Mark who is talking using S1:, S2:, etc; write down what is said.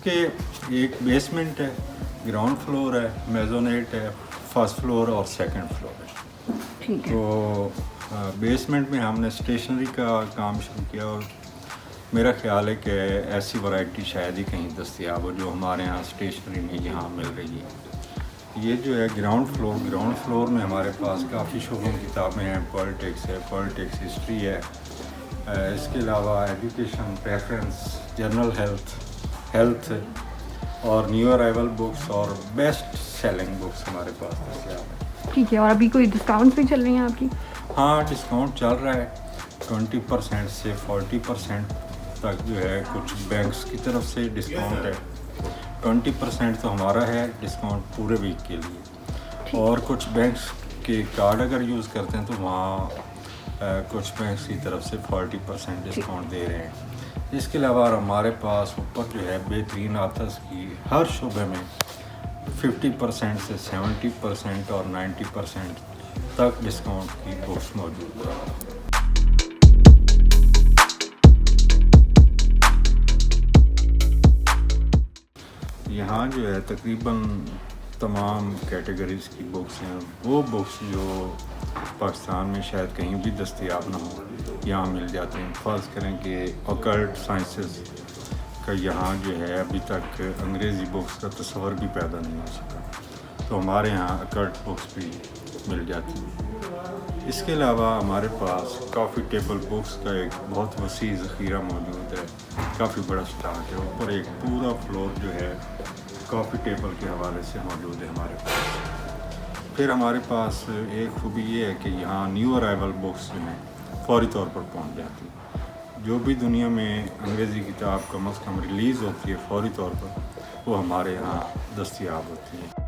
S1: کے ایک بیسمنٹ ہے، گراؤنڈ فلور ہے، میزونیٹ ہے، فرسٹ فلور اور سیکنڈ فلور ہے.
S2: ٹھیک ہے.
S1: تو بیسمنٹ میں ہم نے اسٹیشنری کا کام شروع کیا اور میرا خیال ہے کہ ایسی ورائٹی شاید ہی کہیں دستیاب ہو جو ہمارے یہاں اسٹیشنری میں یہاں مل رہی ہے. یہ جو ہے گراؤنڈ فلور میں ہمارے پاس کافی شعبوں کی کتابیں ہیں. پالیٹکس ہے، پالیٹکس ہسٹری ہے، اس کے علاوہ ایجوکیشن، پریفرنس، جنرل ہیلتھ اور نیو ارائیول بکس اور بیسٹ سیلنگ بکس ہمارے پاس دستیاب ہیں.
S2: ٹھیک ہے. اور ابھی کوئی ڈسکاؤنٹ بھی چل رہی ہیں آپ کی؟
S1: ہاں، ڈسکاؤنٹ چل رہا ہے 20% سے 40% تک جو ہے. کچھ بینکس کی طرف سے ڈسکاؤنٹ ہے. 20% تو ہمارا ہے ڈسکاؤنٹ پورے ویک کے لیے، اور کچھ بینکس کے کارڈ اگر یوز کرتے ہیں تو وہاں کچھ بینکس کی طرف سے 40% ڈسکاؤنٹ دے رہے ہیں. اس کے علاوہ ہمارے پاس اوپر جو ہے بہترین آتھرز کی ہر شعبے میں 50% سے 70% اور 90% تک ڈسکاؤنٹ کی بکس موجود ہے. یہاں جو ہے تقریباً تمام کیٹیگریز کی بکس ہیں. وہ بکس جو پاکستان میں شاید کہیں بھی دستیاب نہ ہوں یہاں مل جاتے ہیں. فرض کریں کہ اوکلٹ سائنسز کا یہاں جو ہے ابھی تک انگریزی بکس کا تصور بھی پیدا نہیں ہو سکا، تو ہمارے یہاں اوکلٹ بکس بھی مل جاتی ہیں. اس کے علاوہ ہمارے پاس کافی ٹیبل بکس کا ایک بہت وسیع ذخیرہ موجود ہے. کافی بڑا اسٹاک ہے. اوپر ایک پورا فلور جو ہے کافی ٹیبل کے حوالے سے موجود ہے ہمارے پاس. پھر ہمارے پاس ایک خوبی یہ ہے کہ یہاں نیو ارائیول بکس جو ہیں فوری طور پر پہنچ جاتی ہیں. جو بھی دنیا میں انگریزی کتاب کم از کم ریلیز ہوتی ہے فوری طور پر وہ ہمارے یہاں دستیاب ہوتی ہے.